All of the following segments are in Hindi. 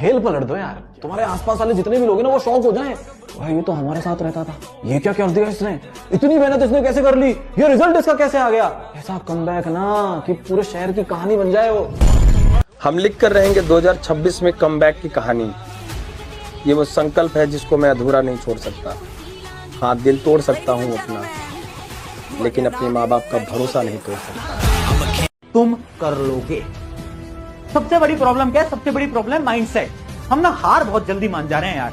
खेल पलट दो यार, तुम्हारे आसपास वाले जितने भी लोग हैं ना वो शौक हो जाएं। भाई ये तो हमारे साथ रहता था, ये क्या कर दिया इसने, इतनी मेहनत इसने कैसे कर ली, ये रिजल्ट इसका कैसे आ गया। ऐसा कमबैक ना कि पूरे शहर की कहानी बन जाए वो। हम लिख कर रहेंगे 2026 में कमबैक की कहानी। ये वो संकल्प है जिसको मैं अधूरा नहीं छोड़ सकता। हाँ, दिल तोड़ सकता हूँ अपना, लेकिन अपने माँ बाप का भरोसा नहीं तोड़ सकता। तुम कर लोगे। सबसे बड़ी प्रॉब्लम क्या है? सबसे बड़ी प्रॉब्लम माइंडसेट। हम ना हार बहुत जल्दी मान जा रहे हैं यार,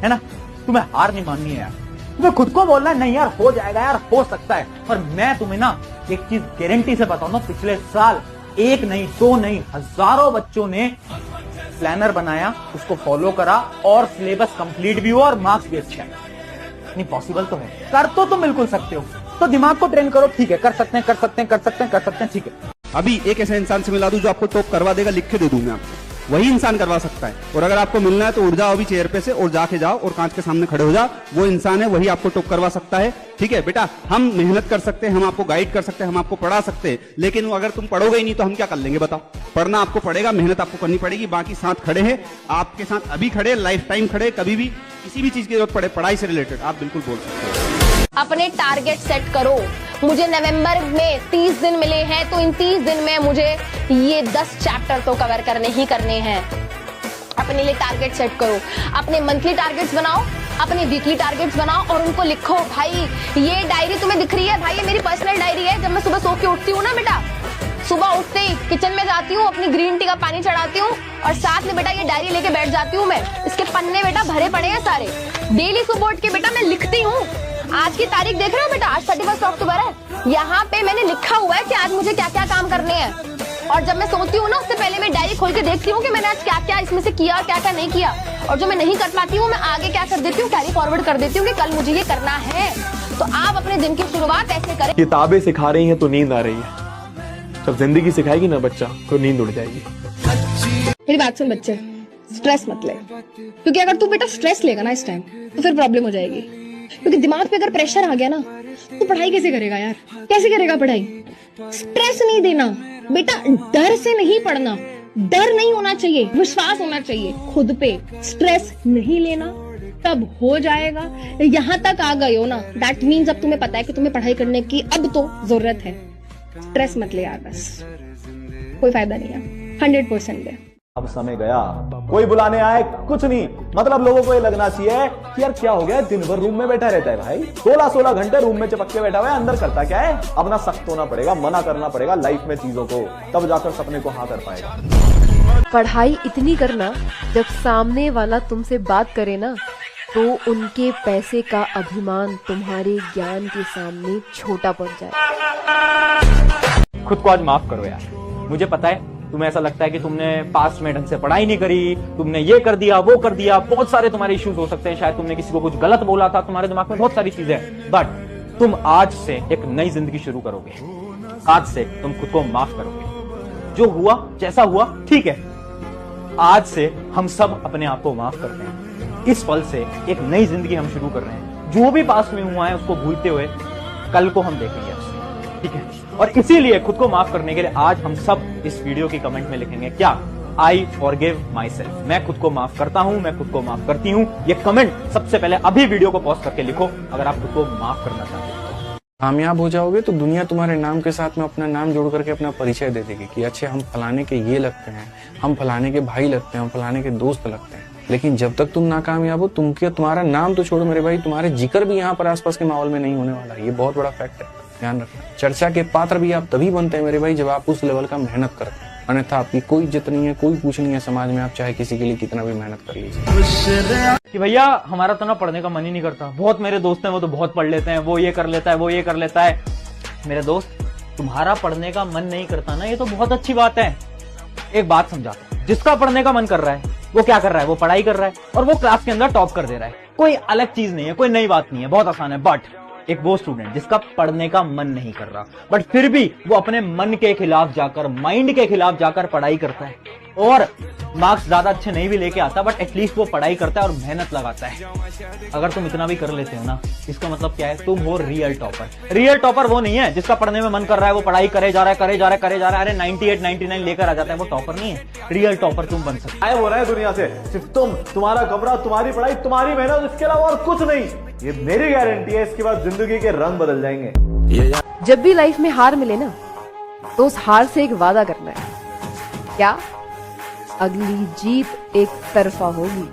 है ना। तुम्हें हार नहीं माननी है यार, तुम्हें खुद को बोलना है नहीं यार हो जाएगा, यार हो सकता है। और मैं तुम्हें ना एक चीज गारंटी से बताऊं ना, पिछले साल एक नहीं दो नहीं हजारों बच्चों ने प्लानर बनाया, उसको फॉलो करा और सिलेबस कंप्लीट भी हुआ और मार्क्स भी अच्छे आए। नहीं पॉसिबल तो है, कर तो तुम बिल्कुल सकते हो। तो दिमाग को ट्रेन करो, ठीक है कर सकते हैं कर सकते हैं कर सकते हैं कर सकते हैं, ठीक है। अभी एक ऐसा इंसान से मिला दूं जो आपको टॉप करवा देगा, लिख के दे दूं मैं आपको, वही इंसान करवा सकता है। और अगर आपको मिलना है तो उठ जाओ अभी चेयर पे से और जाके जाओ और कांच के सामने खड़े हो जाओ, वो इंसान है वही आपको टॉप करवा सकता है। ठीक है बेटा, हम मेहनत कर सकते हैं, हम आपको गाइड कर सकते हैं, हम आपको पढ़ा सकते हैं, लेकिन अगर तुम पढ़ोगे ही नहीं तो हम क्या कर लेंगे बताओ। पढ़ना आपको पड़ेगा, मेहनत आपको करनी पड़ेगी। बाकी साथ खड़े हैं, आपके साथ अभी खड़े, लाइफ टाइम खड़े, कभी भी किसी भी चीज की जरूरत पड़े पढ़ाई से रिलेटेड आप बिल्कुल बोल सकते हो। अपने टारगेट सेट करो। मुझे नवंबर में 30 दिन मिले हैं, तो इन 30 दिन में मुझे ये 10 चैप्टर तो कवर करने ही करने हैं। अपने लिए टारगेट सेट करो, अपने मंथली टारगेट्स बनाओ, अपने वीकली टारगेट्स बनाओ और उनको लिखो। भाई ये डायरी तुम्हें दिख रही है, भाई ये मेरी पर्सनल डायरी है। जब मैं सुबह सो के उठती हूँ ना बेटा, सुबह उठते ही किचन में जाती हूँ, अपनी ग्रीन टी का पानी चढ़ाती हूँ और साथ में बेटा ये डायरी लेके बैठ जाती हूँ मैं। इसके पन्ने बेटा भरे पड़े हैं सारे, डेली सुबह उठ के बेटा मैं लिखती हूँ। आज की तारीख देख रहे हो बेटा, आज 31 अक्टूबर है। यहाँ पे मैंने लिखा हुआ है कि आज मुझे क्या क्या काम करने हैं। और जब मैं सोती हूँ ना उससे पहले मैं डायरी खोल के देखती हूँ कि मैंने आज क्या क्या इसमें से किया, क्या क्या नहीं किया। और जो मैं नहीं कर पाती हूँ मैं आगे क्या कर देती हूँ, कैरी फॉरवर्ड कर देती हूँ कि कल मुझे ये करना है। तो आप अपने दिन की शुरुआत ऐसे करें। किताबें सिखा रही हैं तो नींद आ रही है, जब जिंदगी सिखाएगी ना बच्चा तो नींद उड़ जाएगी। मेरी बात सुन बच्चे, स्ट्रेस मत ले, क्योंकि अगर तू बेटा स्ट्रेस लेगा ना इस टाइम तो फिर प्रॉब्लम हो जाएगी। क्योंकि दिमाग पे अगर प्रेशर आ गया ना तो पढ़ाई कैसे करेगा यार, कैसे करेगा पढ़ाई। स्ट्रेस नहीं देना बेटा, डर से नहीं पढ़ना, डर नहीं होना चाहिए, विश्वास होना चाहिए खुद पे। स्ट्रेस नहीं लेना, तब हो जाएगा। यहाँ तक आ गए हो ना, दैट मीन्स अब तुम्हें पता है कि तुम्हें पढ़ाई करने की अब तो जरूरत है। स्ट्रेस मत ले यार, बस कोई फायदा नहीं है, 100% दे। अब समय गया, कोई बुलाने आए कुछ नहीं, मतलब लोगों को ये लगना चाहिए कि यार क्या हो गया, दिन भर रूम में बैठा रहता है भाई, 16-16 घंटे रूम में चिपक के बैठा हुआ है, अंदर करता क्या है। अब ना सख्त होना पड़ेगा, मना करना पड़ेगा लाइफ में चीजों को, तब जाकर सपने को हाँ कर पाएगा। पढ़ाई इतनी करना, जब सामने वाला तुमसे बात करे ना तो उनके पैसे का अभिमान तुम्हारे ज्ञान के सामने छोटा पड़ जाए। खुद को आज माफ करो यार। मुझे पता है तुम्हें ऐसा लगता है कि तुमने पास्ट में ढंग से पढ़ाई नहीं करी, तुमने ये कर दिया वो कर दिया, बहुत सारे तुम्हारे इश्यूज हो सकते हैं, शायद तुमने किसी को कुछ गलत बोला था, तुम्हारे दिमाग में बहुत सारी चीजें हैं। बट तुम आज से एक नई जिंदगी शुरू करोगे, आज से तुम खुद को माफ करोगे। जो हुआ जैसा हुआ ठीक है, आज से हम सब अपने आप को माफ करते हैं। इस पल से एक नई जिंदगी हम शुरू कर रहे हैं। जो भी पास्ट में हुआ है उसको भूलते हुए कल को हम देखेंगे, ठीक है। और इसीलिए खुद को माफ करने के लिए आज हम सब इस वीडियो की कमेंट में लिखेंगे क्या, आई फॉरगिव माई सेल्फ। मैं खुद को माफ करता हूं, मैं खुद को माफ करती हूं। ये कमेंट सबसे पहले अभी वीडियो को पॉज करके लिखो अगर आप खुद को माफ करना चाहते हो। कामयाब हो जाओगे तो दुनिया तुम्हारे नाम के साथ में अपना नाम जोड़ करके अपना परिचय दे देगी कि अच्छे हम फलाने के ये लगते हैं, हम फलाने के भाई लगते हैं, हम फलाने के दोस्त लगते हैं। लेकिन जब तक तुम नाकामयाब हो, तुम्हारा नाम तो छोड़ो मेरे भाई, तुम्हारे जिक्र भी यहाँ पर आसपास के माहौल में नहीं होने वाला। ये बहुत बड़ा फैक्ट है, ध्यान रखना। चर्चा के पात्र भी आप तभी बनते हैं मेरे भाई जब आप उस लेवल का मेहनत करते हैं, अन्यथा आपकी कोई इज्जत नहीं है, कोई पूछ नहीं है समाज में, आप चाहे किसी के लिए कितना भी मेहनत कर लीजिए। कि भैया हमारा तो ना पढ़ने का मन ही नहीं करता, बहुत मेरे दोस्त हैं वो तो बहुत पढ़ लेते हैं, वो ये कर लेता है वो ये कर लेता है। मेरे दोस्त, तुम्हारा पढ़ने का मन नहीं करता ना, ये तो बहुत अच्छी बात है। एक बात समझाता हूं, जिसका पढ़ने का मन कर रहा है वो क्या कर रहा है, वो पढ़ाई कर रहा है और वो क्लास के अंदर टॉप कर दे रहा है। कोई अलग चीज नहीं है, कोई नई बात नहीं है, बहुत आसान है। बट एक वो स्टूडेंट जिसका पढ़ने का मन नहीं कर रहा बट फिर भी वो अपने मन के खिलाफ जाकर, माइंड के खिलाफ जाकर पढ़ाई करता है, और मार्क्स ज्यादा अच्छे नहीं भी लेके आता, बट एटलीस्ट वो पढ़ाई करता है और मेहनत लगाता है। अगर तुम इतना भी कर लेते हो ना, इसका मतलब क्या है, तुम हो रियल टॉपर। रियल टॉपर वो नहीं है जिसका पढ़ने में मन कर रहा है, वो पढ़ाई करे जा रहा है, अरे 98 99 लेकर आ जाता है, वो टॉपर नहीं है। रियल टॉपर तुम बन सकते गायब हो रहा है दुनिया से, सिर्फ तुम, तुम्हारा कमरा, तुम्हारी पढ़ाई, तुम्हारी मेहनत, इसके अलावा और कुछ नहीं। ये मेरी गारंटी है, इसके बाद जिंदगी के रंग बदल जाएंगे। जब भी लाइफ में हार मिले ना, तो उस हार से एक वादा करना है। क्या? अगली जीत एक तरफा होगी।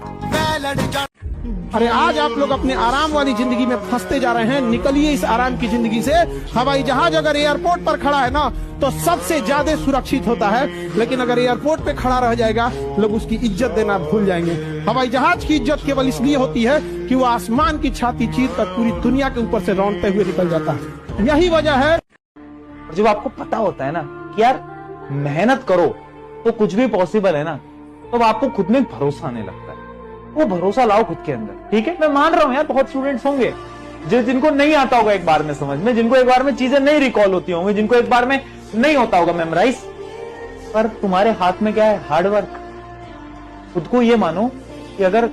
अरे आज आप लोग अपने आराम वाली जिंदगी में फंसते जा रहे हैं, निकलिए इस आराम की जिंदगी से। हवाई जहाज अगर एयरपोर्ट पर खड़ा है ना, तो सबसे ज्यादा सुरक्षित होता है, लेकिन अगर एयरपोर्ट पे खड़ा रह जाएगा, लोग उसकी इज्जत देना भूल जाएंगे। हवाई जहाज की इज्जत केवल इसलिए होती है कि वो आसमान की छाती चीर कर पूरी दुनिया के ऊपर से रौंदते हुए निकल जाता है। यही वजह है। जब आपको पता होता है ना कि यार मेहनत करो तो कुछ भी पॉसिबल है ना, तो आपको खुद में भरोसा आने लगता है। वो भरोसा लाओ खुद के अंदर, ठीक है। मैं मान रहा हूं यार, बहुत स्टूडेंट्स होंगे जिनको नहीं आता होगा एक बार में समझ में, जिनको एक बार में चीजें नहीं रिकॉल होती होंगी, जिनको एक बार में नहीं होता होगा मेमोराइज, पर तुम्हारे हाथ में क्या है? हार्डवर्क। खुद को ये मानो कि अगर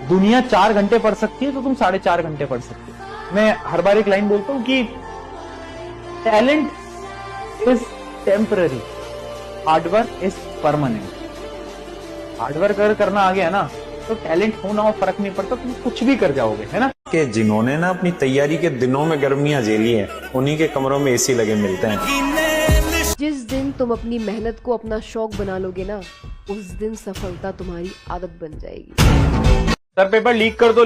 दुनिया 4 घंटे पढ़ सकती है तो तुम 4.5 घंटे पढ़ सकते हो। मैं हर बार एक लाइन बोलता हूं कि talent is temporary, hard work is permanent. Hard work अगर करना आ गया ना, तो टैलेंट होना और फर्क नहीं पड़ता, तुम कुछ भी कर जाओगे, है ना। कि जिन्होंने ना अपनी तैयारी के दिनों में गर्मियां झेली हैं, उन्हीं के कमरों में एसी लगे मिलते हैं। जिस दिन तुम अपनी मेहनत को अपना शौक बना लोगे ना, उस दिन सफलता तुम्हारी आदत बन जाएगी। सर पेपर लीक कर दो।